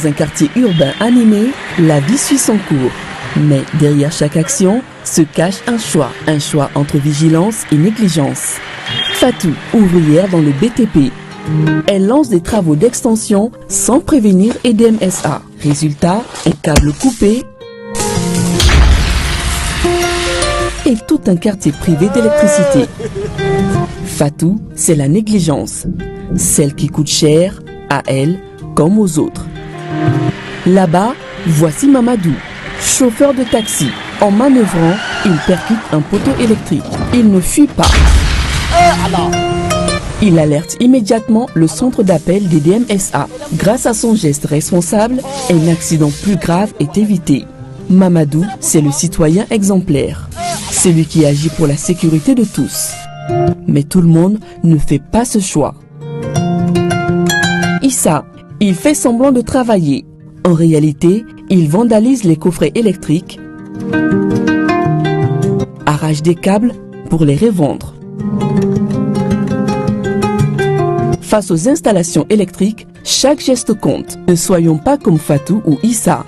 Dans un quartier urbain animé, la vie suit son cours. Mais derrière chaque action se cache un choix entre vigilance et négligence. Fatou, ouvrière dans le BTP. Elle lance des travaux d'extension sans prévenir EDMSA. Résultat, un câble coupé et tout un quartier privé d'électricité. Fatou, c'est la négligence, celle qui coûte cher à elle comme aux autres. Là-bas, voici Mamadou, chauffeur de taxi. En manœuvrant, il percute un poteau électrique. Il ne fuit pas. Il alerte immédiatement le centre d'appel des DMSA. Grâce à son geste responsable, un accident plus grave est évité. Mamadou, c'est le citoyen exemplaire. Celui qui agit pour la sécurité de tous. Mais tout le monde ne fait pas ce choix. Issa, il fait semblant de travailler. En réalité, il vandalise les coffrets électriques, arrache des câbles pour les revendre. Face aux installations électriques, chaque geste compte. Ne soyons pas comme Fatou ou Issa.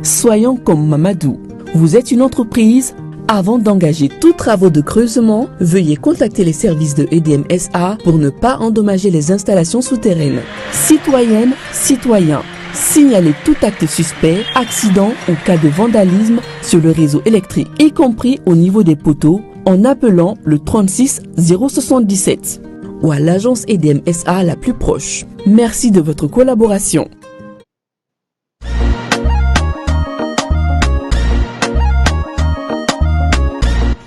Soyons comme Mamadou. Vous êtes une entreprise? Avant d'engager tous travaux de creusement, veuillez contacter les services de EDMSA pour ne pas endommager les installations souterraines. Citoyennes, citoyens, signalez tout acte suspect, accident ou cas de vandalisme sur le réseau électrique, y compris au niveau des poteaux, en appelant le 36 077 ou à l'agence EDMSA la plus proche. Merci de votre collaboration.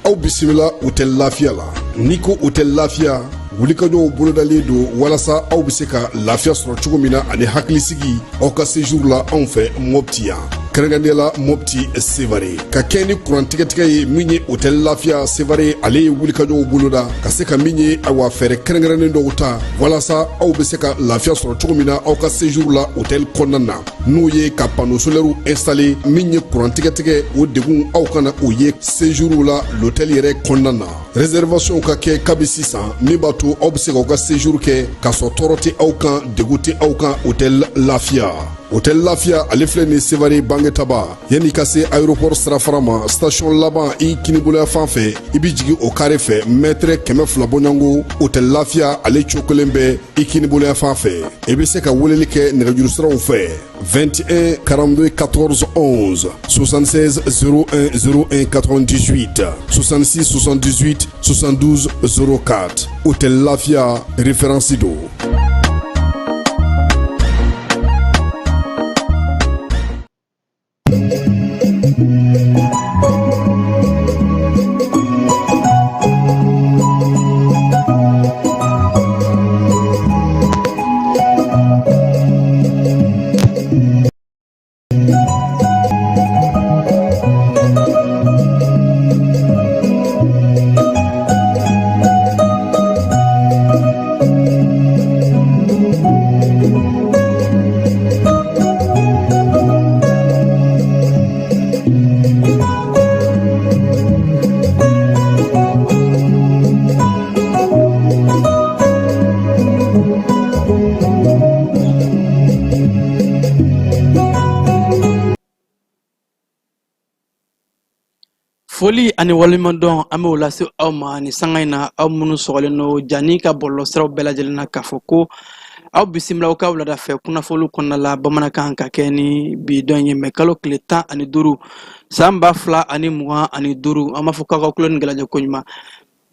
Aw bisimila hôtel Lafia la. Niko hôtel Lafia wulikajɔw bolodalen do walasa aw bɛ se ka lafiya sɔrɔ cogo min na ani hakilisigi aw ka séjour la anw fɛ Mopti yan. Kɛrɛnkɛrɛnnenya la Mopti Sevare ka kɛ ni kurantigɛtigɛ ye min ye hôtel Lafia Sevare ale ye wulikajɔw boloda ka se ka min ye awa fɛɛrɛ kɛrɛnkɛrɛnnen dɔw ta walasa aw bɛ se ka lafiya sɔrɔ cogo min na aw ka séjour la hôtel kɔnɔna na n'o ye ka panneau solaire installé min ye kurantigɛtigɛ o degun aw kana o ye séjour la l'hôtel yɛrɛ kɔnɔna na. Réservation ka kɛ kabi sisan min b'a to aw bɛ se k'aw ka séjour kɛ k'a sɔrɔ tɔɔrɔ tɛ aw kan degun tɛ aw kan hôtel Lafia. Hôtel Lafia ale filɛ nin Sevare Bangetaba yanni ka se aéroport sirafara ma station laban i kiniboloya fan fɛ i bi jigin o carré fɛ mètre 200 bɔɲango Hôtel Lafia ale cokolen bɛ i kiniboloya fan fɛ i bɛ se ka weleli kɛ nɛgɛjuru siraw fɛ 21 42 14 11 76 01 01 98 66 78 72 04 Hôtel Lafia référence do. Foli ani walimadɔn an bɛ o lase aw ma ni sanga in na aw minnu sɔgɔlen no jani ka bɔlɔlɔ siraw bɛɛ lajɛlen na k'a fɔ ko aw bisimila aw ka wulada fɛ kunnafoliw kɔnɔna la bamanankan ka kɛ ni bi dɔn ye mɛ kalo tile 15 san 2025 an b'a fɔ k'aw ka kulo ni gɛlɛjɛ ko ɲuman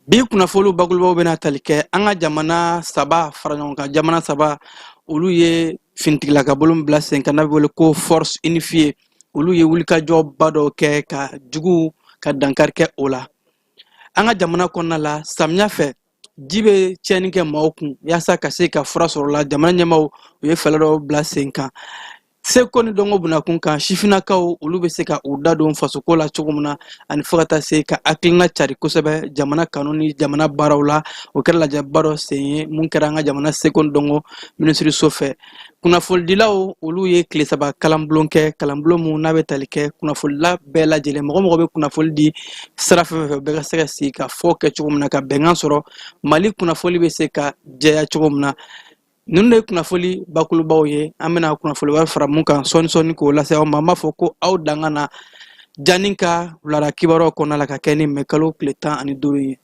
bi kunnafoliw bakurubaw bɛna tali kɛ an ka jamana saba fara ɲɔgɔn kan jamana saba olu ye finitigilaka bolo bila sen kan n'a bɛ wele ko force unifiée olu ye wulikajɔba dɔw kɛ ka jugu ka dankari kɛ o la an ka jamana kɔnɔna la samiya fɛ ji bɛ tiɲɛni kɛ maaw kun yaasa ka se ka fura sɔrɔ la jamana ɲɛmaaw u ye fɛɛrɛ dɔw bila sen kan seko ni dɔnko bunakun kan sifinnakaw olu bɛ se ka u da don fasoko la cogo min na ani fo ka taa se ka hakilina cari kosɛbɛ jamana kanu ni jamana baaraw la o kɛra lajɛba dɔ sen ye mun kɛra an ka jamana seko ni dɔnko minisiriso fɛ kunnafonidilaw olu ye tile 3 kalanbulon kɛ kalanbulon mun n'a bɛ tali kɛ kunnafonidila bɛɛ lajɛlen mɔgɔ bɛ kunnafoni di sira fɛn fɛn bɛɛ ka se ka sigi ka fɔ kɛ cogo min na ka bɛnkan sɔrɔ mali kunnafoni bɛ se ka jɛya cogo min na nunde kunafoli bakulubaw ye an bena kunafoli wɛrɛ fara mun kan sɔni k'o lase aw ma an b'a fɔ ko aw danga na janni ka wulada kibaruyaw kɔnɔna la ka kɛ ni mɛ kalo tile 15 ye.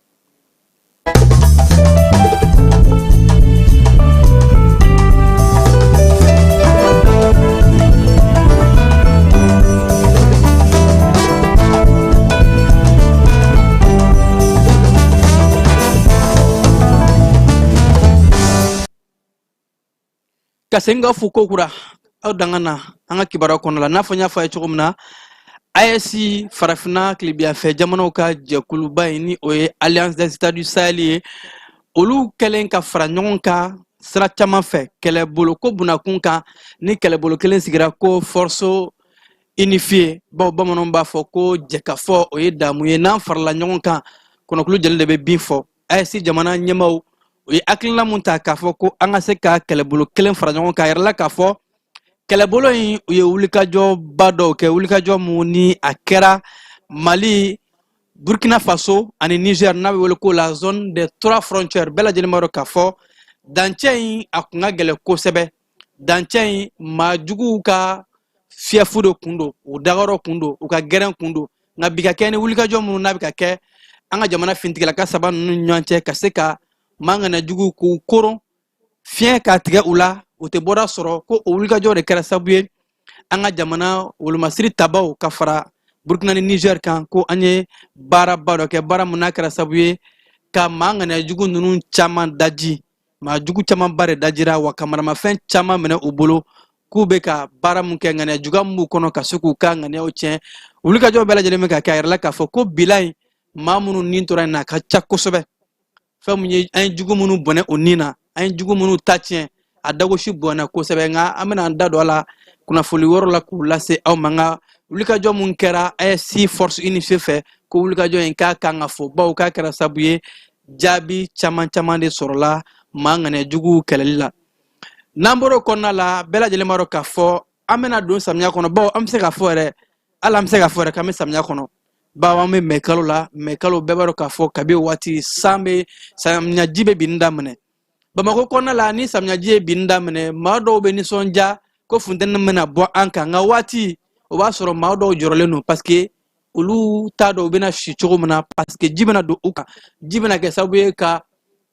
Ka senga fu ko kura aw danga na an ka kibaruyaw kɔnɔna la n'a fɔ n y'a fɔ a ye cogo min na AES farafina kilebia fɛ jamanaw ka jɛkuluba in ni o ye Alliance des États du Sahel ye olu kɛlen ka fara ɲɔgɔn kan sira caman fɛ kɛlɛbolo ko bunakun kan ni kɛlɛbolo kelen sigira ko force unifiée baw bamananw b'a fɔ ko jɛkafɔ o ye damu ye n'an farala ɲɔgɔn kan kɔnɔkulu jeli de bɛ bin fɔ AES jamana ɲɛmaw o ye hakilina mun ta k'a fɔ ko an ka se ka kɛlɛbolo kelen fara ɲɔgɔn kan a yɛrɛla k'a fɔ kɛlɛbolo in u ye wulikajɔba dɔw kɛ wulikajɔ mun ni a kɛra Mali Burkina Faso ani Niger n'a bɛ wele ko la zone des 3 frontières bɛɛ lajɛlen b'a dɔn k'a fɔ dancɛ in a kun ka gɛlɛn kosɛbɛ dancɛ in maajuguw ka fiɛfu de kun don u dagayɔrɔ kun don u ka gɛrɛn kun don nka bi ka kɛ ni wulikajɔ minnu n'a bɛ ka kɛ an ka jamana fintigilaka saba ninnu ɲɔgɔn cɛ ka se ka manganiyajuguw k'u koron fiɲɛ k'a tigɛ u la u tɛ bɔda sɔrɔ ko o wulikajɔ de kɛra sababu ye an ka jamana wolomasiri tabaw ka fara Burkina ni Niger kan ko an ye baaraba dɔ kɛ baara mun n'a kɛra sababu ye ka manganiyajugu ninnu caman daji maajugu camanba de dajira wa kamaramafɛn caman minɛ u bolo k'u bɛ ka baara mun kɛ ŋaniyajuguya mun b'u kɔnɔ ka se k'u ka ŋaniyaw tiɲɛ wulikajɔ bɛɛ lajɛlen bɛ ka kɛ a yɛrɛ la k'a fɔ ko bilayi maa minnu nin tora yen na a ka ca kosɛbɛ fɛn mun ye an ye jugu minnu bɔnɛ o nin na an ye jugu minnu ta tiɲɛ a dagosi bɔnna kosɛbɛ nka an bɛna an da don a la kunnafoni yɔrɔ la k'u lase aw ma nka wulikajɔ mun kɛra AES force unifiée fɛ ko wulikajɔ in k'a kan ka fɔ bawo k'a kɛra sababu ye jaabi caman de sɔrɔla maa ŋaniyajuguw kɛlɛli la n'an bɔra o kɔnɔna la bɛɛ lajɛlen b'a dɔn k'a fɔ an bɛna don samiya kɔnɔ bawo an bɛ se k'a fɔ yɛrɛ hali an bɛ se k'a fɔ yɛrɛ k'an bɛ samiya kɔnɔ bawo an bɛ mɛ kalo la mɛ kalo bɛɛ b'a dɔn k'a fɔ kabi waati samiyaji bɛ binni daminɛ Bamako kɔnɔna la ni samiyaji ye binni daminɛ maa dɔw bɛ nisɔndiya ko funtɛni bɛna bɔ an kan nka waati o b'a sɔrɔ maa dɔw jɔrɔlen don parce que olu t'a dɔn u bɛna si cogo min na parce que ji bɛna don u kan ji bɛna kɛ sababu ye ka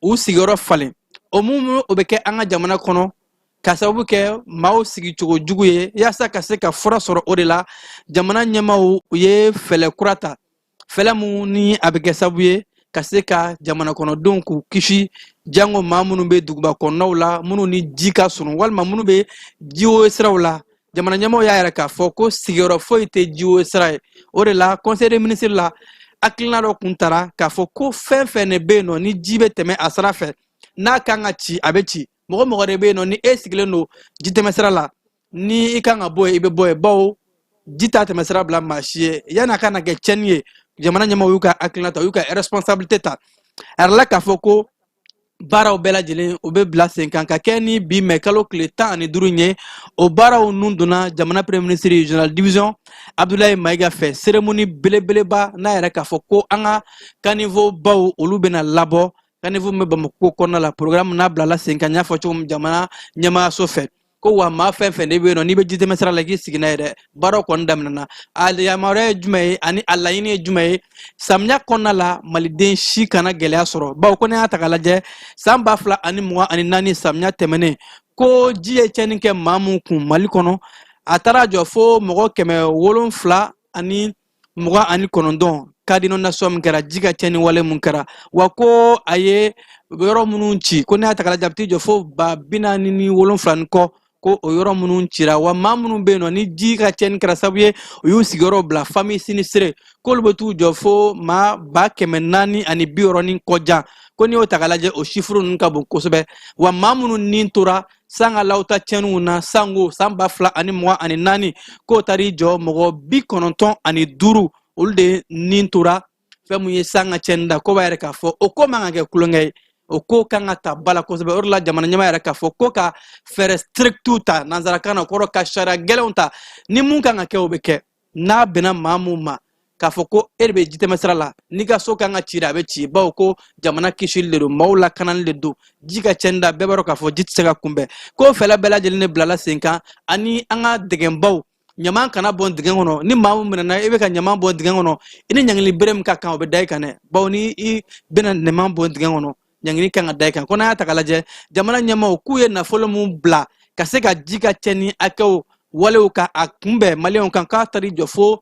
u sigiyɔrɔ falen o mun o bɛ kɛ an ka jamana kɔnɔ ka sababu kɛ maaw sigicogo jugu ye yaasa ka se ka fura sɔrɔ o de la jamana ɲɛmaaw u ye fɛɛrɛ kura ta fɛɛrɛ mun ni a bɛ kɛ sababu ye ka se ka jamana kɔnɔdenw k'u kisi jango maa minnu bɛ duguba kɔnɔnaw la minnu ni ji ka surun walima minnu bɛ jiwo siraw la jamana ɲɛmaaw y'a yɛrɛ k'a fɔ ko sigiyɔrɔ foyi tɛ jiwo sira ye o de la conseil des ministres la hakilina dɔ kun taara k'a fɔ ko fɛn fɛn de bɛ yen nɔ ni ji bɛ tɛmɛ a sira fɛ n'a kan ka ci a bɛ ci mɔgɔ de bɛ yen nɔ ni e sigilen don ji tɛmɛ sira la ni i kan ka bɔ yen i bɛ bɔ yen bawo ji t'a tɛmɛ sira bila maa si ye yanni a kana kɛ tiɲɛni ye jamana ɲɛmaaw y'u ka hakilina ta u y'u ka responsabilité ta a yɛrɛ la k'a fɔ ko baaraw bɛɛ lajɛlen o bɛ bila sen kan ka kɛ ni bi mɛ kalo tile 15 ye o baaraw nun donna jamana premier ministre général division Abdoulaye Mayiga fɛ cérémonie belebeleba n'a yɛrɛ k'a fɔ ko an ka caniveau baw olu bɛna labɔ caniveau min bɛ Bamako kɔnɔna la programme n'a bilala sen kan n y'a fɔ cogo min jamana ɲɛmaayaso fɛ ko wa maa fɛn fɛn de bɛ yen nɔ n'i bɛ ji tɛmɛ sira la k'i sigi n'a ye dɛ baaraw kɔni daminɛna a yamaruya ye jumɛn ye ani a laɲini ye jumɛn ye samiya kɔnɔna la maliden si kana gɛlɛya sɔrɔ bawo ko ne y'a ta k'a lajɛ san 2024 samiya tɛmɛnen ko ji ye tiɲɛni kɛ maa mun kun Mali kɔnɔ a taara jɔ fo mɔgɔ 729 cas d'inondation min kɛra ji ka tiɲɛni wale mun kɛra wa ko a ye yɔrɔ minnu ci ko ne y'a ta k'a lajɛ a bɛ t'i jɔ fo 47 ni kɔ ko o yɔrɔ minnu cira wa maa minnu bɛ yen nɔ ni ji ka tiɲɛni kɛra sababu ye u y'u sigiyɔrɔ bila famille sinistre k'olu bɛ t'u jɔ fo maa 460 ni kɔjan ko n'i y'o ta k'a lajɛ o chiffre ninnu ka bon kosɛbɛ wa maa minnu ni tora sanga lawta tiɲɛniw na sango san 2024 k'o taar'i jɔ mɔgɔ 95 olu de ni tora fɛn mun ye sanga tiɲɛni da ko b'a yɛrɛ k'a fɔ o ko man ka kɛ kulonkɛ ye o ko kan ka ta bala kosɛbɛ o de la jamana ɲɛmaa yɛrɛ k'a fɔ ko ka fɛɛrɛ strictu ta nanzarakan na kɔrɔ ka sariya gɛlɛnw ta ni mun kan ka kɛ o bɛ kɛ n'a bɛnna maa mun ma k'a fɔ ko e de bɛ jitɛmɛsira la n'i ka so kan ka ci a bɛ ci bawo ko jamana kisili de don maaw lakanali de don ji ka cɛnni da bɛɛ b'a dɔn k'a fɔ ji tɛ se ka kunbɛn ko fɛlɛ bɛɛ lajɛlen de bilala sen kan ani an ka dɛgɛnbaw ɲaman kana bɔn dingɛ kɔnɔ ni maa min minɛna e bɛ ka ɲaman bɔn dingɛ kɔnɔ i ni ɲangili bere min ka kan o bɛ da i kan dɛ bawo ni i bɛna ɲaman bɔn dingɛ kɔnɔ ɲangili kan ka da i kan ko n'an y'a ta k'a lajɛ jamana ɲɛmaaw k'u ye nafolo min bila ka se ka ji ka cɛnni hakɛw walew ka a kunbɛn maliyɛnw kan k'a taara jɔ fo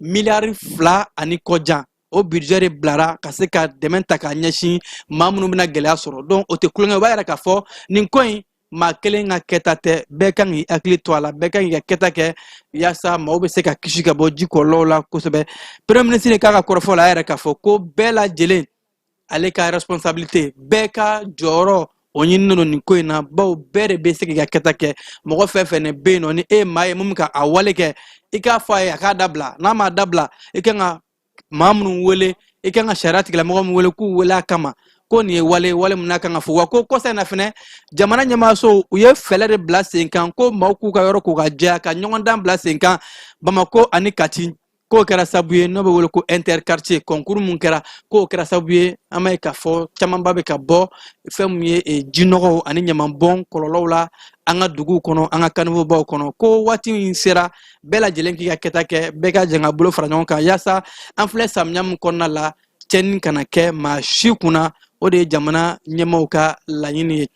miliyari 2 ani kɔjan o budget de bilara ka se ka dɛmɛ ta k'a ɲɛsin maa minnu bɛna gɛlɛya sɔrɔ donc o tɛ kulonkɛ o b'a yɛrɛ k'a fɔ nin ko in maa kelen ka kɛta tɛ bɛɛ kan k'i hakili to a la bɛɛ kan k'i ka kɛta kɛ yaasa maaw bɛ se ka kisi ka bɔ ji kɔlɔlɔw la kosɛbɛ premier ministre k'a ka kɔrɔfɔ la a yɛrɛ k'a fɔ ko bɛɛ lajɛlen ale ka responsabilité bɛɛ ka jɔyɔrɔ o ɲininen don nin ko in na bawo bɛɛ de bɛ se k'i ka kɛta kɛ mɔgɔ fɛn fɛn de bɛ yen nɔ ni e ye maa ye mun bɛ ka a wale kɛ i k'a fɔ a ye a k'a dabila n'a m'a dabila i kan ka maa minnu wele i kan ka sariya tigilamɔgɔ min wele k'u wele a kama ko nin ye wale min n'a kan ka fɔ wa ko kɔsa in na fɛnɛ jamana ɲɛmaaso u ye fɛlɛ de bila sen kan ko maaw k'u ka yɔrɔ k'u ka jɛya ka ɲɔgɔndan bila sen kan Bamako ani Kati k'o kɛra sababu ye n'o bɛ wele ko interquartier concours mun kɛra k'o kɛra sababu ye an b'a ye k'a fɔ camanba bɛ ka bɔ fɛn mun ye jinɔgɔw ani ɲamanbɔn kɔlɔlɔw la an ka duguw kɔnɔ an ka kanivubaw kɔnɔ ko waati min sera bɛɛ lajɛlen k'i ka kɛta kɛ bɛɛ ka jɛn ka bolo fara ɲɔgɔn kan yaasa an filɛ samiya min kɔnɔna la cɛnni kana kɛ maa si kunna o de ye jamana ɲɛmaaw ka laɲini ye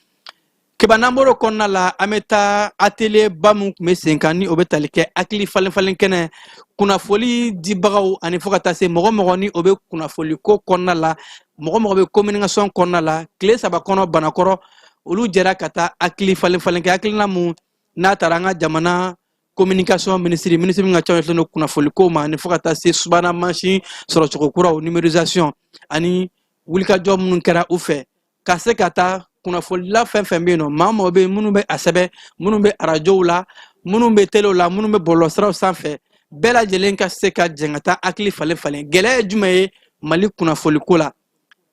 kebanamboro kɔnɔna la an bɛ taa atelier ba min tun bɛ sen kan ni o bɛ tali kɛ hakili falen kɛnɛ kunnafoli dibagaw ani fo ka taa se mɔgɔ mɔgɔ ni o bɛ kunnafoli ko kɔnɔna la mɔgɔ mɔgɔ bɛ communication kɔnɔna la tile 3 kɔnɔ Banakɔrɔ olu jɛra ka taa hakili falen kɛ hakilina mun n'a taara an ka jamana communication ministre min ka ca ɲɛsinnen don kunnafoli ko ma ani fo ka taa se subahana mansin sɔrɔcogo kuraw numérisation ani wulikajɔ minnu kɛra u fɛ ka se ka taa kunnafolila fɛn fɛn bɛ yen nɔ maa mɔgɔ bɛ yen minnu bɛ a sɛbɛn minnu bɛ arajow la minnu bɛ telew la minnu bɛ bɔlɔlɔsiraw sanfɛ bɛɛ lajɛlen ka se ka jɛn ka taa hakili falen gɛlɛya ye jumɛn ye Mali kunnafoliko la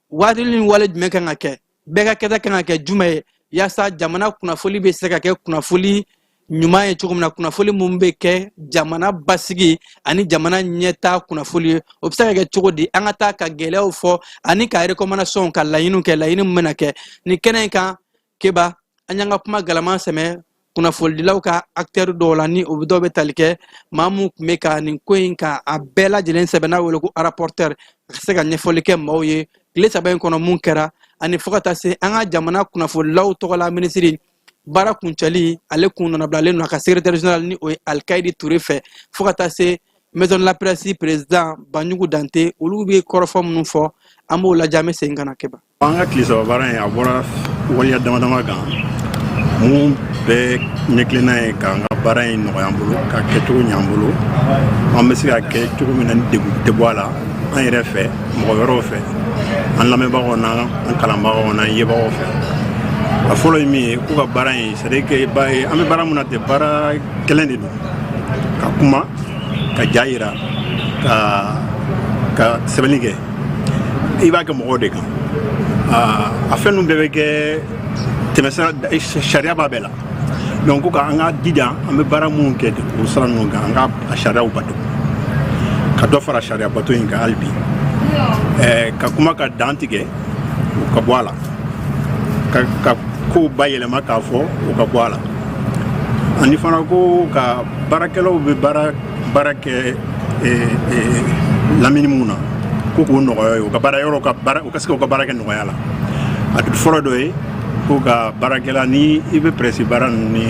waati ni wale jumɛn kan ka kɛ bɛɛ ka kɛta kan ka kɛ jumɛn ye yaasa jamana kunnafoli bɛ se ka kɛ kunnafoli ɲuman ye cogo min na kunnafoli mun bɛ kɛ jamana basigi ani jamana ɲɛtaa kunnafoli ye o bɛ se ka kɛ cogo di an ka taa ka gɛlɛyaw fɔ ani ka recommandation ka laɲiniw kɛ laɲini min bɛna kɛ nin kɛnɛ in kan Keba an y'an ka kuma galaman sɛmɛ kunnafolidilaw ka acteur dɔw la ni o dɔw bɛ tali kɛ maa mun tun bɛ ka nin ko in ka a bɛɛ lajɛlen sɛbɛn n'a wele ko rapporteur ka se ka ɲɛfɔli kɛ maaw ye tile 3 in kɔnɔ mun kɛra ani fo ka taa se an ka jamana kunnafolilaw tɔgɔla minisiri baara kuncɛli ale kun nana bilalen don a ka secrétaire général ni o ye Alkaidi Touré fɛ fo ka taa se maison de la presse président Banjugu Dante olu bɛ kɔrɔfɔ minnu fɔ an b'o lajɛ an bɛ segin ka na Keba. An ka tile 3 baara in a bɔra waleya damadama kan mun bɛɛ ɲɛkilenna ye k'an ka baara in nɔgɔya an bolo ka kɛcogo ɲɛ an bolo an bɛ se ka kɛ cogo min na ni degun tɛ bɔ a la an yɛrɛ fɛ mɔgɔ wɛrɛw fɛ an lamɛnbagaw n'an kalanbagaw n'an yebagaw fɛ a fɔlɔ ye min ye k'u ka baara in c'est à dire que an bɛ baara mun na tɛ baara gɛlɛn de don ka kuma ka ja yira ka sɛbɛnni kɛ i b'a kɛ mɔgɔw de kan a fɛn ninnu bɛɛ bɛ kɛ tɛmɛsira sariya b'a bɛɛ la donc ko k'an ka jija an bɛ baara minnu kɛ o sira ninnu kan an ka sariyaw bato ka dɔ fara sariya bato in kan hali bi ka kuma ka dan tigɛ o ka bɔ a la ka ko bayɛlɛma k'a fɔ o ka bɔ a la ani fana ko ka baarakɛlaw bɛ baara kɛ lamini mun na ko k'o nɔgɔya ye u ka baara yɔrɔ u ka se k'u ka baara kɛ nɔgɔya la a fɔlɔ dɔ ye ko ka baarakɛla ni i bɛ presse baara ninnu ni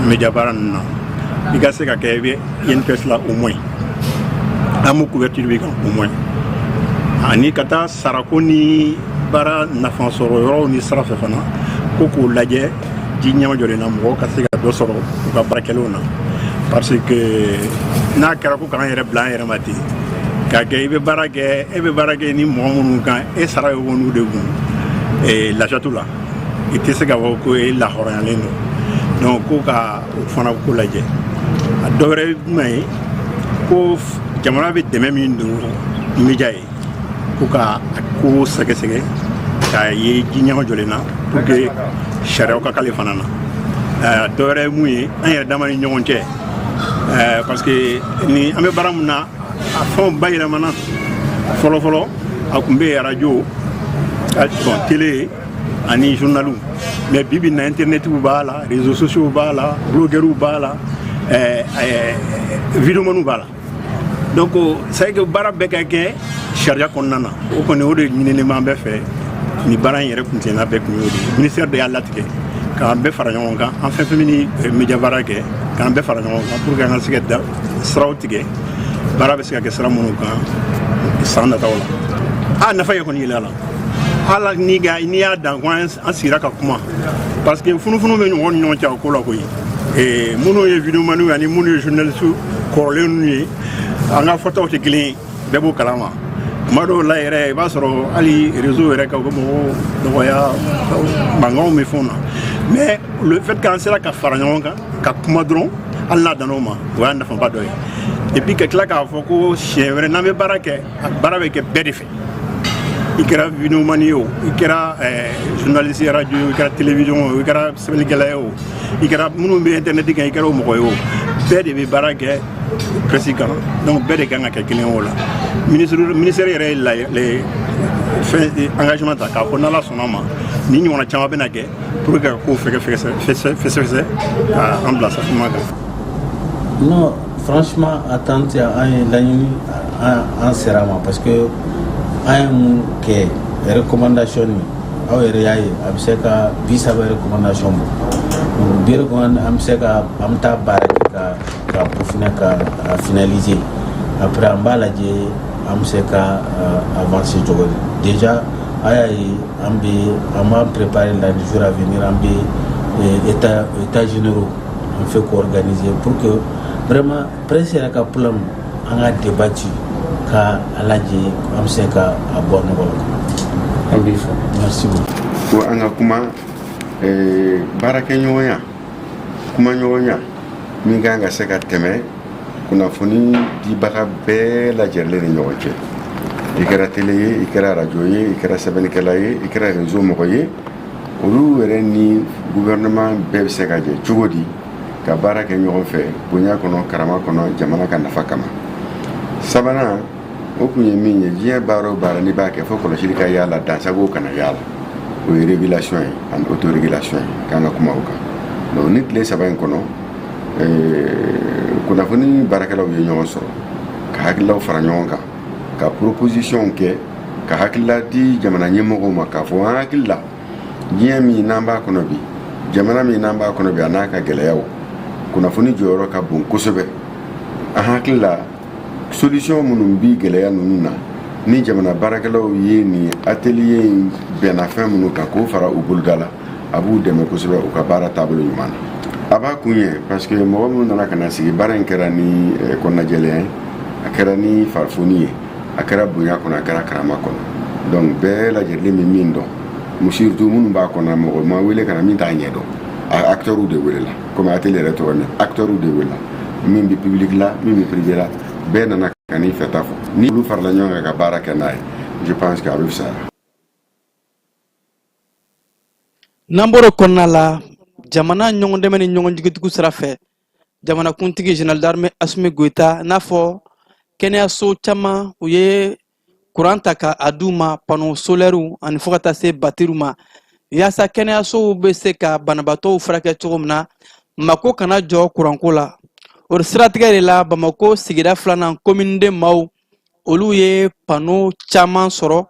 média baara ninnu na i ka se ka kɛ i bɛ INPS la au moins an b'o couverture bɛ kan au moins ani ka taa sarako ni baara nafa sɔrɔ yɔrɔw ni sira fɛ fana ko k'o lajɛ ji ɲɛma jɔlen na mɔgɔw ka se ka dɔ sɔrɔ u ka baarakɛlaw na parce que n'a kɛra ko k'an yɛrɛ bila an yɛrɛ ma ten k'a kɛ e bɛ baara kɛ ni mɔgɔ minnu kan e sara bɛ bɔ n'u de kun lafiya t'u la i tɛ se ka fɔ ko e lahɔrɔnyalen don donc ko ka o fana ko lajɛ a dɔ wɛrɛ ye jumɛn ye ko jamana bɛ dɛmɛ min don média ye ko ka ko sɛgɛsɛgɛ k'a ye ji ɲɛma jɔlen na pour que sariyaw ka k'ale fana na dɔ wɛrɛ ye mun ye an yɛrɛ dama ni ɲɔgɔn cɛ parce que ni an bɛ baara mun na a fɛnw bayɛlɛmana fɔlɔfɔlɔ a kun bɛ radio bon télé ani journalu mais bibi na internetiw b'a la réseaux sociaux b'a la blogueurs b'a la vidéomaniw b'a la donc c'est que baara bɛɛ ka kɛ sariya kɔnɔna na o kɔni o de ɲininiman bɛɛ fɛ ni baara in yɛrɛ kuncɛna bɛɛ kun y'o de ministère de y'a latigɛ k'an bɛɛ fara ɲɔgɔn kan an fɛn fɛn min ni média baara kɛ k'an bɛɛ fara ɲɔgɔn kan pour que an ka se ka siraw tigɛ baara bɛ se ka kɛ sira minnu kan san nataw la nafa ye kɔni yɛlɛ la hala n'i y'a dan ko an sigira ka kuma parce que funufunu bɛ ɲɔgɔn ni ɲɔgɔn cɛ o ko la koyi minnu ye vidéomaniw ani minnu ye journalistes kɔrɔlen ninnu ye an ka fɔtaw tɛ kelen ye bɛɛ b'o kalama tuma dɔw la yɛrɛ i b'a sɔrɔ hali réseau yɛrɛ kan u bɛ mɔgɔw dɔgɔya mankanw bɛ fɛnw na mais le fait k'an sera ka fara ɲɔgɔn kan ka kuma dɔrɔn hali n'a danna o ma o y'a nafaba dɔ ye et puis ka tila k'a fɔ ko siɲɛ wɛrɛ n'an bɛ baara kɛ a baara bɛ kɛ bɛɛ de fɛ i kɛra vidéomani ye o i kɛra journaliste radio i kɛra télévision o i kɛra sɛbɛnnikɛla ye o i kɛra minnu bɛ internet kan i kɛra o mɔgɔ ye o bɛɛ de bɛ baara kɛ presse kan donc bɛɛ de kan ka kɛ kelen o la ministère yɛrɛ ye fɛn engagement ta k'a fɔ n'Ala sɔnna ma ni ɲɔgɔnna caman bɛna kɛ pour que ka kow fɛsɛfɛsɛ k'an bila safuma kan. Non, franchement attente an ye laɲini an sera ma parce que an ye mun kɛ recommandation min aw yɛrɛ y'a ye a bɛ se ka 30 recommandation bɔ bi recommandation an bɛ se ka an bɛ taa baara kɛ ka peaufiner ka finaliser après an b'a lajɛ an bɛ se ka avancer cogo di déjà a y'a ye an b'an préparer la du jour à venir an bɛ états généraux an fait co-organiser pour que vraiment presse yɛrɛ ka plan an ka débattu ka lajɛ an bɛ se ka a bɔ nɔgɔ la an b'i fɔ merci beaucoup. ko an ka kuma baarakɛɲɔgɔnya kuma ɲɔgɔnya min kan ka se ka tɛmɛ kunnafoni dibaga bɛɛ lajɛlen ni ɲɔgɔn cɛ i kɛra télé ye i kɛra radio ye i kɛra sɛbɛnnikɛla ye i kɛra réseau mɔgɔ ye olu yɛrɛ ni gouvernement bɛɛ bɛ se ka jɛ cogo di ka baara kɛ ɲɔgɔn fɛ bonya kɔnɔ karama kɔnɔ jamana ka nafa kama. Sabanan o kun ye min ye diɲɛ baara o baara n'i b'a kɛ fo kɔlɔsili ka y'a la dansagow kana y'a la o ye régulation ye ani autorégulation ye k'an ka kuma o kan donc ni tile 3 in kɔnɔ kunnafoni baarakɛlaw ye ɲɔgɔn sɔrɔ ka hakililaw fara ɲɔgɔn kan ka proposition kɛ ka hakilila di jamana ɲɛmɔgɔw ma k'a fɔ an hakili la diɲɛ min n'an b'a kɔnɔ bi jamana min n'an b'a kɔnɔ bi a n'a ka gɛlɛyaw kunnafoni jɔyɔrɔ ka bon kosɛbɛ an hakili la solution minnu bi gɛlɛya ninnu na ni jamana baarakɛlaw ye ni atelier in bɛnna fɛn minnu kan k'o fara u boloda la a b'u dɛmɛ kosɛbɛ u ka baara taabolo ɲuman na a b'a kun ye parce que mɔgɔ minnu nana ka na sigi baara in kɛra ni kɔnɔnajɛlenya ye a kɛra ni farifoni ye a kɛra bonya kɔnɔ a kɛra karama kɔnɔ donc bɛɛ lajɛlen bɛ min dɔn surtout minnu b'a kɔnɔ mɔgɔ ma wele ka na min t'a ɲɛ dɔn acteurs de wele la comme atelier yɛrɛ tɔgɔ min acteurs de wele la min bɛ public la min bɛ privé la bɛɛ nana ka n'i fɛta fɔ ni olu farala ɲɔgɔn kan ka baara kɛ n'a ye je pense que a bɛ fisaya. n'an bɔra o kɔnɔna la jamana ɲɔgɔn dɛmɛ ni ɲɔgɔn jigitigiw sira fɛ jamanakuntigi général d'armée Assimi Goïta n'a fɔ kɛnɛyaso caman u ye courant ta k'a d'u ma panneau solaire ani fo ka taa se batterie ma yaasa kɛnɛyasow bɛ se ka banabaatɔw furakɛ cogo min na mako kana jɔ courantko la o siratigɛ de la Bamako sigida 2nan commune de maaw olu ye panneau caman sɔrɔ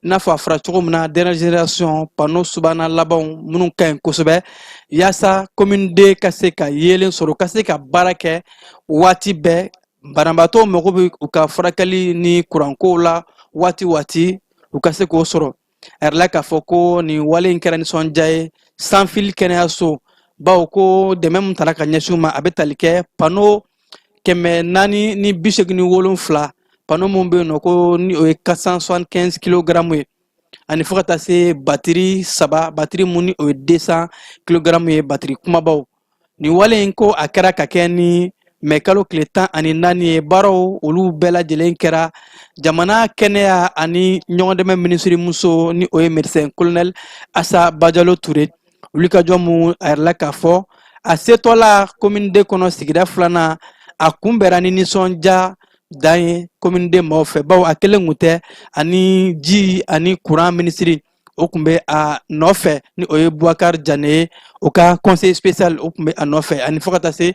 n'a fɔ a fɔra cogo min na dernière génération panneau subahana labanw minnu ka ɲi kosɛbɛ yaasa commune de ka se ka yeelen sɔrɔ ka se ka baara kɛ waati bɛɛ banabaatɔw mago bɛ u ka furakɛli ni courantko la waati u ka se k'o sɔrɔ a yɛrɛ la k'a fɔ ko nin wale in kɛra nisɔndiya ye sans fil kɛnɛyaso bawo ko dɛmɛ min tara ka ɲɛsin u ma a bɛ tali kɛ panneau 487 panneau mun bɛ yen nɔ ko ni o ye 475 kg ye ani fo ka taa se batterie 3 batterie mun ni o ye 200 kg ye batterie kumabaw nin wale in ko a kɛra ka kɛ ni mɛ kalo tile 14 ye baaraw olu bɛɛ lajɛlen kɛra jamana kɛnɛya ani ɲɔgɔn dɛmɛ minisiri muso ni o ye médecin colonel Assa Bajalo Touré olu ka jɔ mun a yɛrɛ la k'a fɔ a setɔ la commune de kɔnɔ sigida 2nan a kunbɛnra ni nisɔndiya dan ye commune de maaw fɛ bawo a kelen kun tɛ ani ji ani courant ministre o kun bɛ a nɔfɛ ni o ye Boubacar Diané ye o ka conseil spécial o kun bɛ a nɔfɛ ani fo ka taa se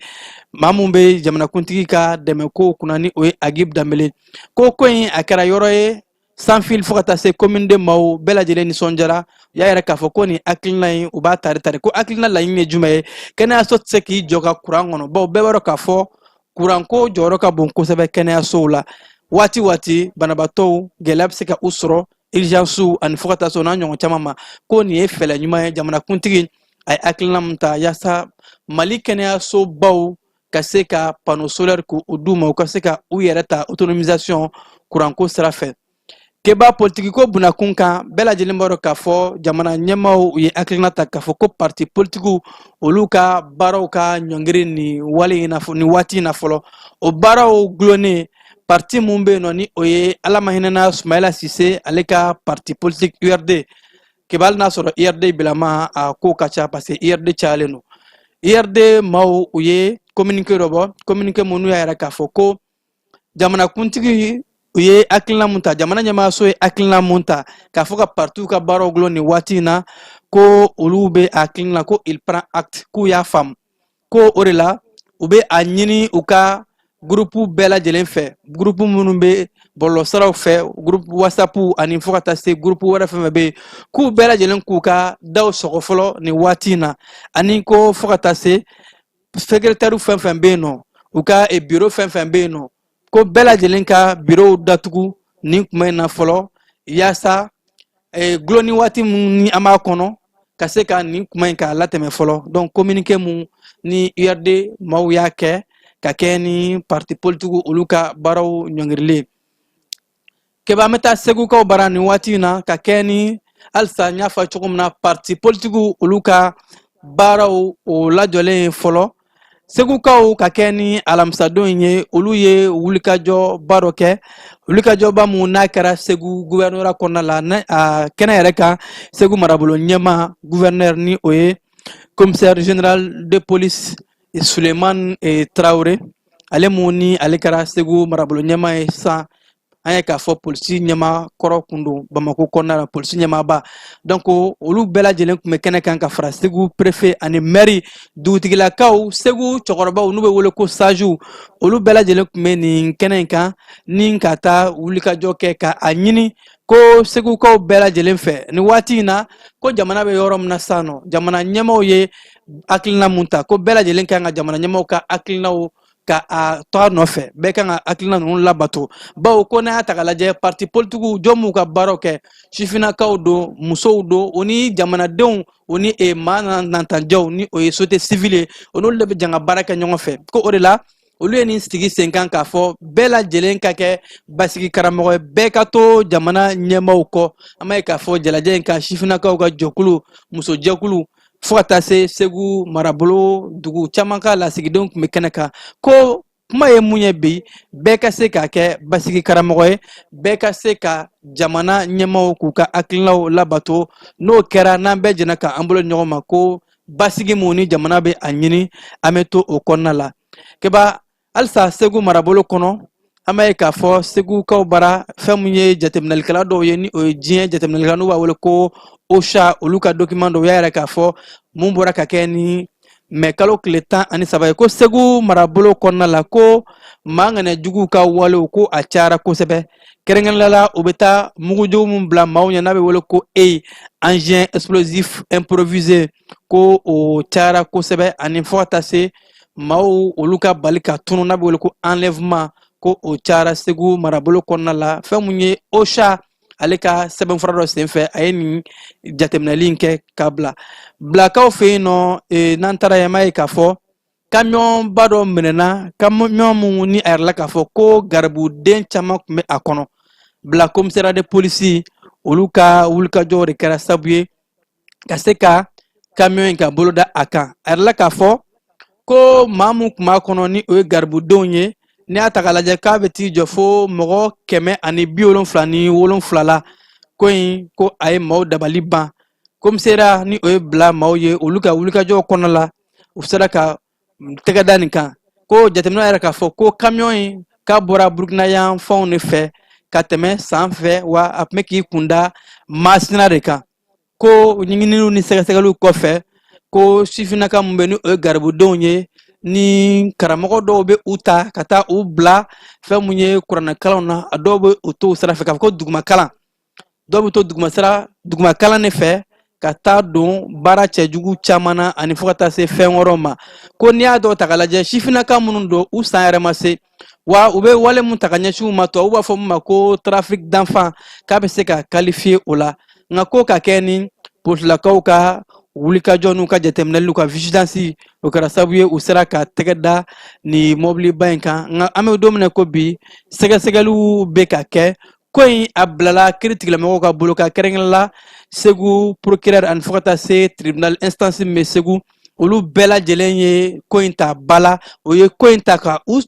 maa mun bɛ jamanakuntigi ka dɛmɛ ko kunna ni o ye Agib Dambele ko in a kɛra yɔrɔ ye sans fil fo ka taa se commune de maaw bɛɛ lajɛlen nisɔndiyara u y'a yɛrɛ k'a fɔ ko nin hakilina in u b'a tari ko hakilina laɲini ye jumɛn ye kɛnɛyaso tɛ se k'i jɔ ka courant kɔnɔ bawo bɛɛ b'a dɔn k'a fɔ courant ko jɔyɔrɔ ka bon kosɛbɛ kɛnɛyasow la waati banabaatɔw gɛlɛya bɛ se ka u sɔrɔ urgence ani fo ka taa se o n'a ɲɔgɔn caman ma ko nin ye fɛɛrɛ ɲuman ye jamanakuntigi a ye hakilina min ta yaasa Mali kɛnɛyasobaw ka se ka panneau solaire k'u d'u ma u ka se ka u yɛrɛ ta autonomisation courant ko sira fɛ keba politiki ko bunakun kan bɛɛ lajɛlen b'a dɔn k'a fɔ jamana ɲɛmaaw u ye hakilina ta k'a fɔ ko parti politikiw olu ka baaraw ka ɲɔngiri ni waati in na fɔlɔ o baaraw gulonnen parti mun bɛ yen nɔ ni o ye Ala ma hinɛna Sumayila Sise ale ka parti politique URD keba hali n'a sɔrɔ URD bilama a ko ka ca parce que URD cayalen don URD maaw u ye communiqué dɔ bɔ communiqué mun n'u y'a yɛrɛ k'a fɔ ko jamanakuntigi u ye hakilina mun ta jamana ɲɛmaayaso ye hakilina mun ta k'a fɔ ka partiw ka baaraw gulon nin waati in na ko olu bɛ hakilina ko il prend acte k'u y'a faamu ko o de la u bɛ a ɲini u ka groupe bɛɛ lajɛlen fɛ groupe minnu bɛ bɔlɔlɔsiraw fɛ groupe WhatsApp ani fo ka taa se groupe wɛrɛ fɛn fɛn bɛ yen k'u bɛɛ lajɛlen k'u ka daw sɔgɔ fɔlɔ nin waati in na ani ko fo ka taa se secrétaire fɛn fɛn bɛ yen nɔ u ka bureau fɛn fɛn bɛ yen nɔ ko bɛɛ lajɛlen ka bureau datugu nin kuma in na fɔlɔ yaasa gulonni waati mun ni an b'a kɔnɔ ka se ka nin kuma in k'a latɛmɛ fɔlɔ donc communiqué mun ni URD maaw y'a kɛ ka kɛ ni parti politique olu ka baaraw ɲɔngirilen keba an bɛ taa segukaw bara nin waati in na ka kɛ ni halisa n y'a fɔ cogo min na parti politique olu ka baaraw o lajɔlen ye fɔlɔ segukaw ka kɛ ni alamisadon ye olu ye wulikajɔ ba dɔ kɛ wulikajɔba mun n'a kɛra Segu gouverneur kɔnɔna la kɛnɛ yɛrɛ kan Segu marabolo ɲɛma gouverneur ni o ye commissaire général de police Suleiman Traoré ale mun ni ale kɛra Segu marabolo ɲɛma ye sisan an ye k'a fɔ polisi ɲɛma kɔrɔ kun don Bamako kɔnɔna la polisi ɲɛmaaba donc olu bɛɛ lajɛlen tun bɛ kɛnɛ kan ka fara Segu préfet ani maire dugutigilakaw Segu cɛkɔrɔbaw n'u bɛ wele ko sages olu bɛɛ lajɛlen tun bɛ nin kɛnɛ in kan ni ka taa wulikajɔ kɛ ka a ɲini ko segukaw bɛɛ lajɛlen fɛ ni waati in na ko jamana bɛ yɔrɔ min na sisan nɔ jamana ɲɛmaaw ye hakilina mun ta ko bɛɛ lajɛlen kan ka jamana ɲɛmaaw ka hakilinaw ka a to a nɔfɛ bɛɛ kan ka hakilina ninnu labato bawo ko n'a y'a ta k'a lajɛ parti politikiw jɔn m'u ka baaraw kɛ sifinnakaw don musow don o ni jamanadenw o ni maa nantanjɛw ni o ye société civile ye o n'olu de bɛ jan ka baara kɛ ɲɔgɔn fɛ ko o de la olu ye nin sigi sen kan k'a fɔ bɛɛ lajɛlen ka kɛ basigi karamɔgɔ ye bɛɛ ka to jamana ɲɛmaaw kɔ an b'a ye k'a fɔ jalajɛ in kan sifinnakaw ka jɛkulu musojɛkulu fo ka taa se Segu marabolo dugu caman ka lasigidenw tun bɛ kɛnɛ kan ko kuma ye mun ye bi bɛɛ ka se ka kɛ basigi karamɔgɔ ye bɛɛ ka se ka jamana ɲɛmaaw k'u ka hakilinaw labato n'o kɛra n'an bɛɛ jɛnna ka an bolo ɲɔgɔn ma ko basigi mun ni jamana bɛ a ɲini an bɛ to o kɔnɔna la keba halisa Segu marabolo kɔnɔ an b'a ye k'a fɔ segukaw bara fɛn min ye jateminɛlikɛla dɔw ye ni o ye diɲɛ jateminɛlikɛla n'u b'a wele ko OCHA olu ka document dɔw y'a yɛrɛ k'a fɔ mun bɔra ka kɛ ni mɛ kalo tile 13 ye ko Segu marabolo kɔnɔna la ko maa ŋanɛjuguw ka walew ko a cayara kosɛbɛ kɛrɛnkɛrɛnnenya la u bɛ taa mugujugu min bila maaw ɲɛ n'a bɛ wele ko engin explosif improvisé ko o cayara kosɛbɛ ani fo ka taa se maaw olu ka bali ka tunu n'a bɛ wele ko enlèvement ko o cayara Segu marabolo kɔnɔna la fɛn mun ye OCHA ale ka sɛbɛnfura dɔ senfɛ a ye nin jateminɛli in kɛ k'a bila bilakaw fɛ yen nɔ n'an taara yen an b'a ye k'a fɔ kamiyɔnba dɔ minɛna kamiyɔn mun ni a yɛrɛla k'a fɔ ko garibuden caman tun bɛ a kɔnɔ bila commissariat de police olu ka wulikajɔw de kɛra sababu ye ka se ka kamiyɔn in ka bolo da a kan a yɛrɛla k'a fɔ ko maa mun tun b'a kɔnɔ ni o ye garibudenw ye n'i y'a ta k'a lajɛ k'a bɛ t'i jɔ fo mɔgɔ 177 la ko in ko a ye maaw dabali ban commissariat ni o ye bila maaw ye olu ka wulikajɔw kɔnɔ la u sera ka tɛgɛ da nin kan ko jateminɛw yɛrɛ k'a fɔ ko kamiyɔn in k'a bɔra Burkina yan fɛnw de fɛ ka tɛmɛ san fɛ wa a tun bɛ k'i kunda Masina de kan ko ɲininiw ni sɛgɛsɛgɛliw kɔfɛ ko sifinnaka mun bɛ ni o ye garibudenw ye ni karamɔgɔ dɔw bɛ u ta ka taa u bila fɛn mun ye kuranɛkalanw na a dɔw bɛ u to o sira fɛ k'a fɔ ko dugumakalan dɔw bɛ to dugumakalan de fɛ ka taa don baara cɛjugu caman na ani fo ka taa se fɛn wɛrɛw ma ko n'i y'a dɔw ta k'a lajɛ sifinnaka minnu don u san yɛrɛ ma se wa u bɛ wale mun ta ka ɲɛsin u ma tubabuw b'a fɔ min ma ko trafic d'enfants k'a bɛ se ka qualifier o la nka ko ka kɛ ni polisilakaw ka wulikajɔ n'u ka jateminɛliw ka vigilance o kɛra sababu ye u sera ka tɛgɛ da ni mɔbiliba in kan nka an bɛ don min na ko bi sɛgɛsɛgɛliw bɛ ka kɛ ko in a bilala kiiri tigilamɔgɔw ka bolo ka kɛrɛnkɛrɛnla Segu procureur ani fo ka taa se tribunal instance min bɛ Segu olu bɛɛ lajɛlen ye ko in ta ba la o ye ko in ta ka u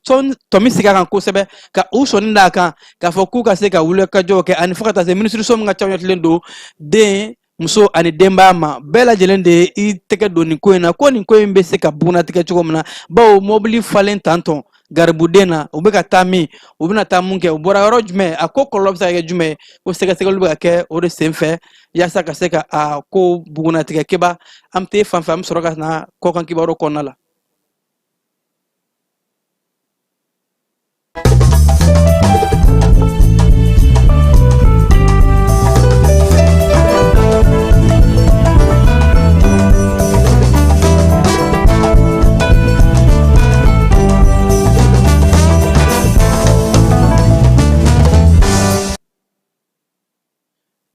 tɔmi sigi a kan kosɛbɛ ka u sɔnni d'a kan k'a fɔ k'u ka se ka wulikajɔw kɛ ani fo ka taa se minisiriso min ka ca ɲɛtilen don den muso ani denbaya ma bɛɛ lajɛlen de i tɛgɛ don nin ko in na ko nin ko in bɛ se ka bugunatigɛ cogo min na bawo mɔbili falen tantɔn garibuden na u bɛ ka taa min u bɛna taa mun kɛ u bɔra yɔrɔ jumɛn a ko kɔlɔlɔ bɛ se ka kɛ jumɛn ko sɛgɛsɛgɛliw bɛ ka kɛ o de senfɛ yaasa ka se ka a ko bugunatigɛ keba an bɛ taa fan fɛ an bɛ sɔrɔ ka na kɔkan kibaru kɔnɔna la.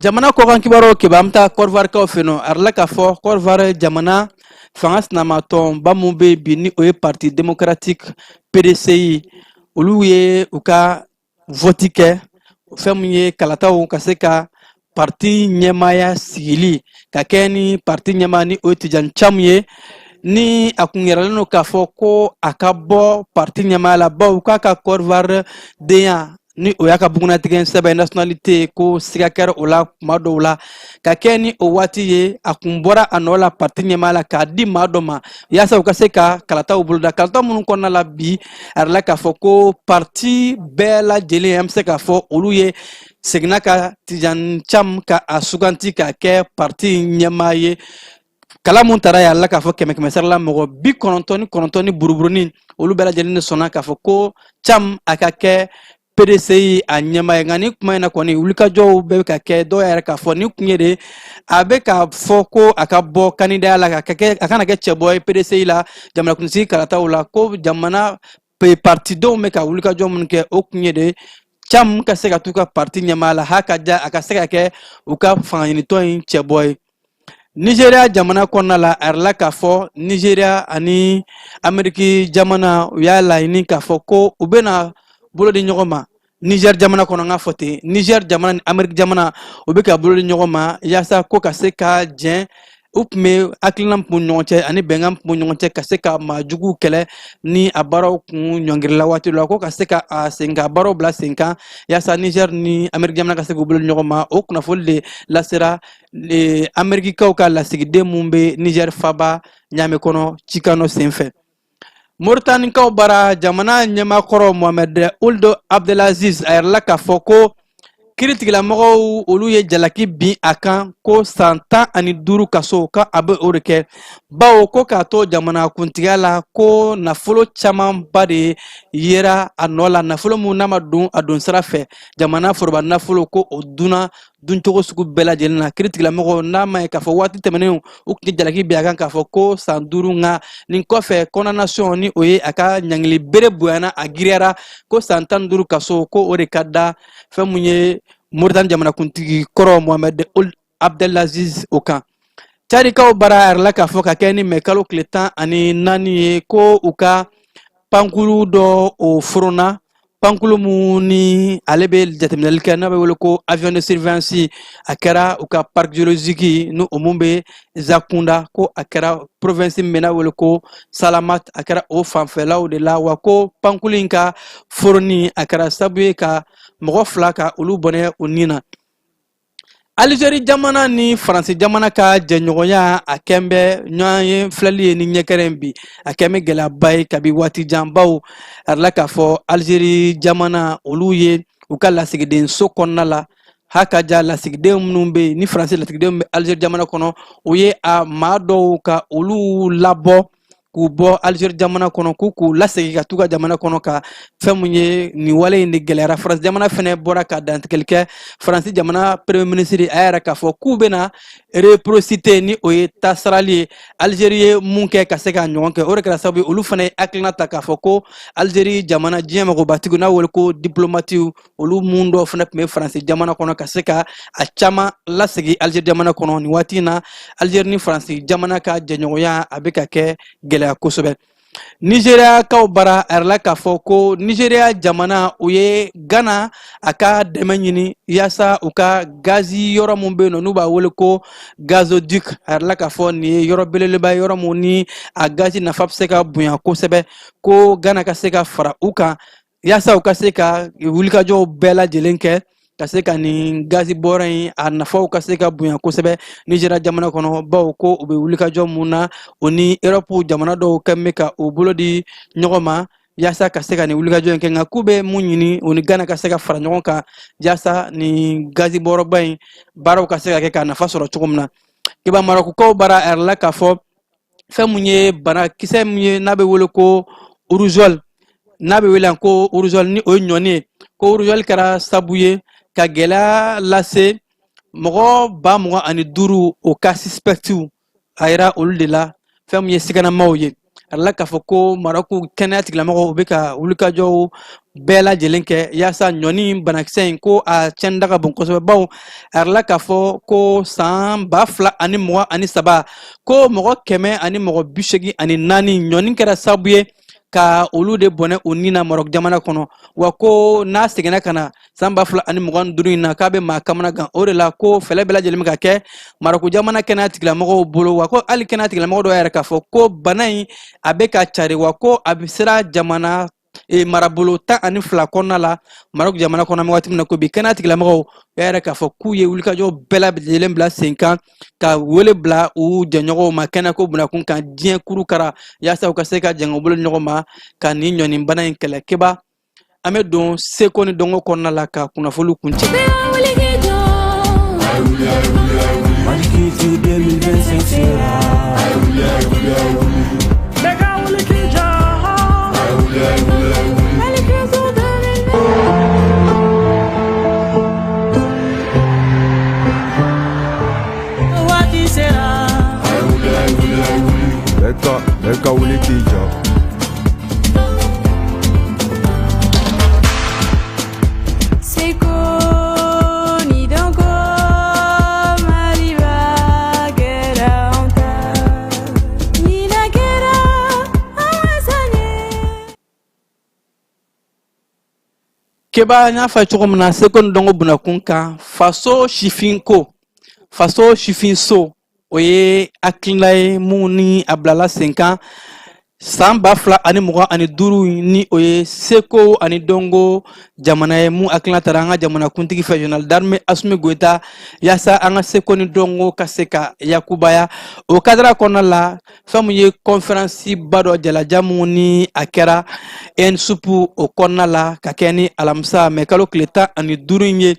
Jamana kɔkan kibaru keba an bɛ taa Côte d'Ivoire kaw fɛ yen nɔ a yirala k'a fɔ Côte d'Ivoire jamana fanga sinamatɔnba mun bɛ bi ni o ye parti démocratique PDCI olu ye u ka vote kɛ fɛn min ye kalataw ka se ka parti ɲɛmaaya sigili ka kɛ ni parti ɲɛmaa ni o ye Tijani Camu ye ni a kun yɛrɛlen don k'a fɔ ko a ka bɔ parti ɲɛmaaya la bawo k'a ka Côte d'Ivoire denya ni o y'a ka bugunatigɛ sɛbɛn nationalité ko siga kɛra o la kuma dɔw la ka kɛ ni o waati ye a kun bɔra a nɔ la parti ɲɛmaa la k'a di maa dɔ ma yaasa u ka se ka kalataw boloda kalata minnu kɔnɔna la bi a yirala k'a fɔ ko parti bɛɛ lajɛlen an bɛ se k'a fɔ olu ye seginna ka Tijani Camu ka a suganti k'a kɛ parti ɲɛmaa ye kala mun taara y'a la k'a fɔ 100 sara la mɔgɔ 99 ni buruburunin olu bɛɛ lajɛlen de sɔnna k'a fɔ ko Camu a ka kɛ PDCI a ɲɛmaa ye nka ni kuma in na kɔni wulikajɔw bɛɛ bɛ ka kɛ dɔw yɛrɛ k'a fɔ ni kun ye de a bɛ k'a fɔ ko a ka bɔ kandidaya la a kana kɛ cɛbɔ ye PDCI la jamanakuntigi kalataw la ko jamana partidenw bɛ ka wulikajɔ minnu kɛ o kun ye de Camu ka se ka t'u ka parti ɲɛmaa la h'a ka ja a ka se ka kɛ u ka fangaɲinitɔ in cɛbɔ ye. Nigeria jamana kɔnɔna la a yirala k'a fɔ Nigeria ani Ameriki jamana u y'a laɲini k'a fɔ ko u bɛna bolo di ɲɔgɔn ma Niger jamana kɔnɔ n k'a fɔ ten Niger jamana ni Ameriki jamana u bɛ ka bolo di ɲɔgɔn ma yaasa ko ka se ka jɛn u tun bɛ hakilina min b'u ni ɲɔgɔn cɛ ani bɛnkan min b'u ni ɲɔgɔn cɛ ka se ka maajuguw kɛlɛ ni a baaraw kun ɲɔngirila waati dɔ la ko ka se ka a sen ka baaraw bila sen kan yaasa Niger ni Ameriki jamana ka se k'u bolo di ɲɔgɔn ma o kunnafoni de lasera Amerikikaw ka lasigiden mun bɛ Niger faaba ɲaamɛ kɔnɔ Cikano senfɛ. Mauritanienkaw bara jamana ɲɛmaakɔrɔ Mohamed Ould Abdelaziz a yirala k'a fɔ ko kiiri tigilamɔgɔw olu ye jalaki bin a kan ko san 15 kaso ka a bɛ o de kɛ bawo ko k'a to jamanakuntigiya la ko nafolo camanba de yera a nɔ la nafolo mun n'a ma don a don sira fɛ jamana foroba nafolo ko o dunna duncogo sugu bɛɛ lajɛlen na kiiri tigilamɔgɔw n'a ma ye k'a fɔ waati tɛmɛnenw u tun ye jalaki bin a kan k'a fɔ ko san 5 nka nin kɔfɛ kɔnɔnasɔn ni o ye a ka ɲangili bere bonyana a giriyara ko san 15 kaso ko o de ka da fɛn mun ye Mauritanie jamanakuntigi kɔrɔ Mohamed Ould Abdelaziz o kan. Cadikaw bara a yirala k'a fɔ ka kɛ ni mɛ kalo tile 14 ye ko u ka pankuru dɔ o furuna pankulu mun ni ale bɛ jateminɛli kɛ n'a bɛ wele ko avion de surveillance a kɛra u ka parc géologique ni o mun bɛ Zakunda ko a kɛra province min bɛ n'a wele ko Salamat a kɛra o fanfɛlaw de la wa ko pankulu in ka foroni a kɛra sababu ye ka mɔgɔ 2 ka olu bɔnɛ o nin na. Algérie jamana ni France jamana ka jɛɲɔgɔnya a kɛnbɛ ɲɔgɔn ye filɛli ye ni ɲɛkɛrɛn bi a kɛnbɛ gɛlɛyaba ye kabi waati jan baw arila k'a fɔ Algérie jamana olu ye u ka lasigiden so kɔnɔna la hakaja lasigiden minnu bɛ ni France lasigiden bɛ Algérie jamana kɔnɔ u ye a maa dɔw ka olu labɔ k'u bɔ Algérie jamana kɔnɔ k'u lasegin ka t'u ka jamana kɔnɔ ka fɛn mun ye nin wale in de gɛlɛyara France jamana fɛnɛ bɔra ka dantigɛli kɛ France jamana premier ministre a yɛrɛ k'a fɔ k'u bɛna réciprocité ni o ye tasarali ye Algérie ye mun kɛ ka se ka ɲɔgɔn kɛ o de kɛra sababu ye olu fana ye hakilina ta k'a fɔ ko Algérie jamana diɲɛ magobatigiw n'a wele ko diplomatiw olu mun dɔw fana tun bɛ France jamana kɔnɔ ka se ka a caman lasegin Algérie jamana kɔnɔ nin waati in na Algérie ni France jamana ka jɛɲɔgɔnya a bɛ ka kɛ gɛlɛya kosɛbɛ. Nigeria kaw bara arla k'a fɔ ko Nigeria jamana u ye Ghana a ka dɛmɛ ɲini yaasa u ka gazi yɔrɔ mun bɛ yen n'u b'a wele ko gazoduc arla k'a fɔ nin ye yɔrɔ belebeleba yɔrɔ mun ni a gazi nafa bɛ se ka bonya kosɛbɛ ko Ghana ka se ka fara u kan yaasa u ka se ka wulikajɔw bɛɛ lajɛlen kɛ ka se ka nin gazi bɔra in a nafaw ka se ka bonya kosɛbɛ Nigeria jamana kɔnɔ bawo ko u bɛ wulikajɔ mun na o ni Europe jamana dɔw kɛn bɛ ka u bolo di ɲɔgɔn ma yaasa ka se ka nin wulikajɔ in kɛ nka k'u bɛ mun ɲini o ni Ghana ka se ka fara ɲɔgɔn kan yaasa nin gazi bɔrɔba in baaraw ka se ka kɛ ka nafa sɔrɔ cogo min na kiba Marokukaw bara arla k'a fɔ fɛn mun ye banakisɛ mun ye n'a bɛ wele ko rougeole n'a bɛ wele ko rougeole ni o ye ɲɔni ye ko rougeole kɛra sababu ye ka gɛlɛya lase mɔgɔ 25,000 o ka suspectiw a yira olu de la fɛn min ye siganamaw ye arala k'a fɔ ko Maroc kɛnɛya tigilamɔgɔw bɛ ka wulikajɔw bɛɛ lajɛlen kɛ yaasa ɲɔni banakisɛ in ko a cɛnni da ka bon kosɛbɛ bawo arala k'a fɔ ko san 2023 ko mɔgɔ 184 ɲɔni kɛra sababu ye ka olu de bɔnɛ o ni na Maroc jamana kɔnɔ wa ko n'a seginna ka na san 2025 in na k'a bɛ maa kamana gan o de la ko fɛlɛ bɛɛ lajɛlen bɛ ka kɛ Maroc jamana kɛnɛya tigilamɔgɔw bolo wa ko hali kɛnɛya tigilamɔgɔ dɔw yɛrɛ k'a fɔ ko bana in a bɛ ka cari wa ko a bɛ sera jamana marabolo 12 kɔnɔna la Maroc jamana kɔnɔ an bɛ waati min na ko bi kɛnɛya tigilamɔgɔw yɛrɛ k'a fɔ k'u ye wulikajɔ bɛɛ lajɛlen bila sen kan ka wele bila u jɛɲɔgɔnw ma kɛnɛko bunakun kan diɲɛ kuru kara yaasa u ka se ka jɛn u bolo ɲɔgɔn ma ka nin ɲɔni bana in kɛlɛ keba an bɛ don seko ni dɔnko kɔnɔna la ka kunnafoliw kuncɛ. Leka wuli k'i jɔ. Keba n y'a fɔ cogo min na seko ni dɔnko bunakun kan faso sifinko faso sifinso o ye hakilina ye mun ni a bilala sen kan san 2025 ni o ye seko ani dɔnko jamana ye mun hakilina tara an ka jamana kuntigi fɛ Général d'armée Assimi Goïta yaasa an ka seko ni dɔnko ka se ka yakubaya o kadira kɔnɔna la fɛn mun ye conférence ba dɔ jalaja mun ni a kɛra ENSUP o kɔnɔna la ka kɛ ni alamisa mɛ kalo tile 15 in ye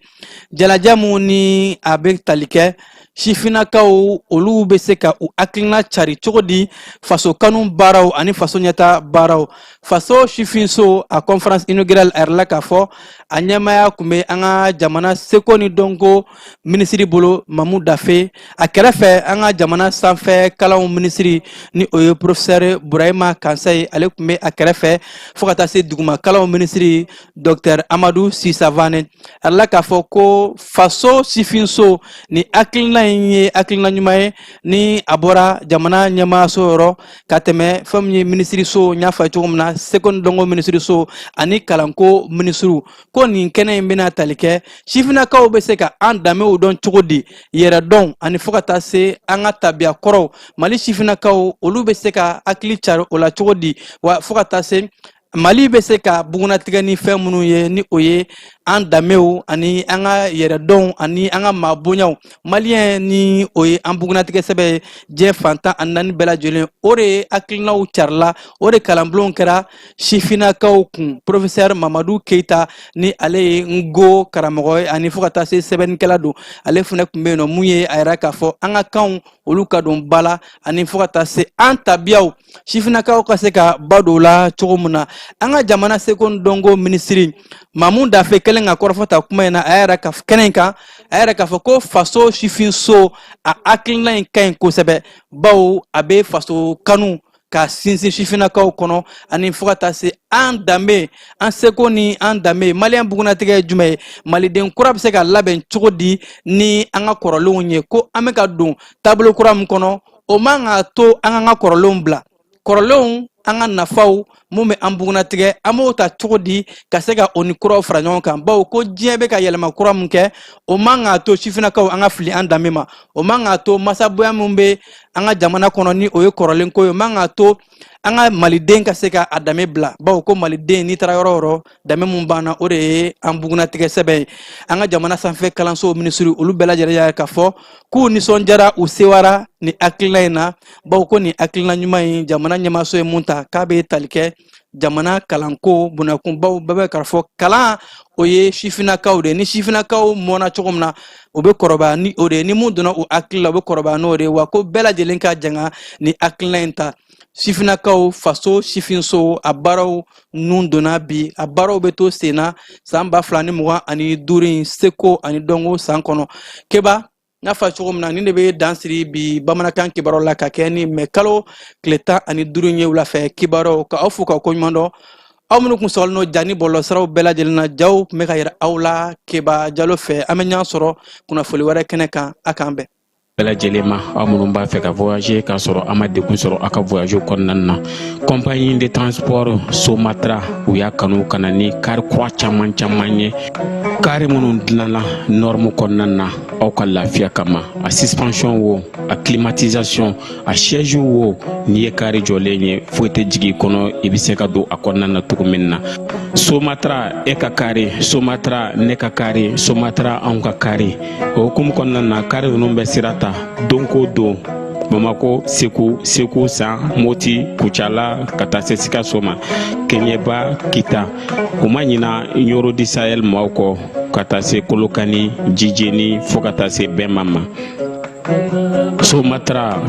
jalaja mun ni a bɛ tali kɛ sifinakaw olu bɛ se ka u hakilina cari cogo di faso kanu baaraw ani faso ɲɛta baaraw faso sifinso a conférence inaugurale arla k'a fɔ a ɲɛmaya tun bɛ an ka jamana seko ni dɔnko minisiri bolo Mamu Dafe a kɛrɛfɛ an ka jamana sanfɛ kalanw minisiri ni o ye professeur Burahima Kansayi ale tun bɛ a kɛrɛfɛ fo ka taa se duguma kalanw minisiri Dr Amadou Sisavane arla k'a fɔ ko faso sifinso ni hakilina in ye hakilina ɲuman ye ni a bɔra jamana ɲɛmaayaso yɔrɔ ka tɛmɛ fɛn min ye minisiriso n y'a fɔ cogo min na seko ni dɔnko minisiriso ani kalanko minisiriw ko nin kɛnɛ in bɛna tali kɛ sifinakaw bɛ se ka an danbew dɔn cogo di yɛrɛ dɔn ani fo ka taa se an ka tabiya kɔrɔw Mali sifinakaw olu bɛ se ka hakili cari o la cogo di wa fo ka taa se Mali bɛ se ka bugunatigɛ ni fɛn minnu ye ni o ye an danbew ani an ka yɛrɛdɔnw ani an ka maabonyaw maliyɛn ni o ye an bugunatigɛ sɛbɛ diɲɛ fantan ani naani bɛɛ lajɛlen o de ye hakilinaw carila o de kalanbulon kɛra sifinnakaw kun professeur Mamadou Keita ni ale ye ngo karamɔgɔ ye ani fo ka taa se sɛbɛnnikɛla don ale fana tun bɛ yen nɔ mun ye a yɛrɛ k'a fɔ an ka kanw olu ka don ba la ani fo ka taa se an tabiyaw sifinnakaw ka se ka ba don o la cogo min na an ka jamana seko ni dɔnko minisiri Mamu Dafe kɛlen ka kɔrɔfɔta kuma in na a yɛrɛ ka kɛnɛ in kan a yɛrɛ k'a fɔ ko faso sifinso a hakilina in ka ɲi kosɛbɛ bawo a bɛ faso kanu ka sinsin sifinnakaw kɔnɔ ani fo ka taa se an danbe an seko ni an danbe maliyɛn bugunatigɛ ye jumɛn ye maliden kura bɛ se ka labɛn cogo di ni an ka kɔrɔlenw ye ko an bɛ ka don taabolo kura min kɔnɔ o man ka to an ka kɔrɔlenw bila kɔrɔlenw an ka nafaw mun bɛ an bugunatigɛ an b'o ta cogo di ka se ka o ni kuraw fara ɲɔgɔn kan bawo ko diɲɛ bɛ ka yɛlɛma kura min kɛ o man ka to sifinnakaw an ka fili an danbe ma o man ka to masabonya min bɛ an ka jamana kɔnɔ ni o ye kɔrɔlen ko ye o man ka to an ka maliden ka se ka a danbe bila bawo ko maliden n'i taara yɔrɔ o yɔrɔ danbe mun b'an na o de ye an bugunatigɛ sɛbɛn ye an ka jamana sanfɛ kalanso minisiri olu bɛɛ lajɛlen y'a k'a fɔ k'u nisɔndiyara u sewara ni hakilina in na bawo ko ni hakilina ɲuman in jamana ɲɛmaaso ye mun ta k'a bɛ tali kɛ jamana kalanko bunakun baw bɛɛ bɛ k'a fɔ kalan o ye sifinnakaw de ye ni sifinnakaw mɔna cogo min na o bɛ kɔrɔbaya ni o de ye ni mun donna o hakili la o bɛ kɔrɔbaya n'o de ye wa ko bɛɛ lajɛlen ka janga ni hakilina in ta sifinnakaw faso sifinso a baaraw nun donna bi a baaraw bɛ to sen na san 2025 in seko ani dɔnko san kɔnɔ keba n'a fɔ cogo min na ni de bɛ dan siri bi bamanankan kibaruw la ka kɛ ni mɛ kalo tile 15 ye wula fɛ kibaruw ka aw fo k'aw ko ɲuman dɔn aw minnu kun sɔgɔlen don jani bɔlɔsiraw bɛɛ lajɛlen na jaw tun bɛ ka yɛrɛ aw la keba jalo fɛ an bɛ ɲɔgɔn sɔrɔ kunnafoni wɛrɛ kɛnɛ kan a k'an bɛn bɛɛ lajɛlen ma aw minnu b'a fɛ ka voyager k'a sɔrɔ a ma degun sɔrɔ a ka voyage kɔnɔna na compagnie de transport Somatra u y'a kanu ka na ni kari kura caman ye kari minnu dilanna norme kɔnɔna na aw ka lafiya kama a suspension wo a climatisation a siège wo n'i ye kari jɔlen ye foyi tɛ jigin kɔnɔ i bɛ se ka don a kɔnɔna na cogo min na Somatra e ka kari Somatra ne ka kari Somatra anw ka kari o hukumu kɔnɔna na kari ninnu bɛ sira ta don ko don Bamako Segu San Moti Kucala ka taa se Sikaso ma Keɲeba Kita o ma ɲina Yoro di Sahel maaw kɔ ka taa se Kolokani Jijeni fo ka taa se Bɛnma ma Somatra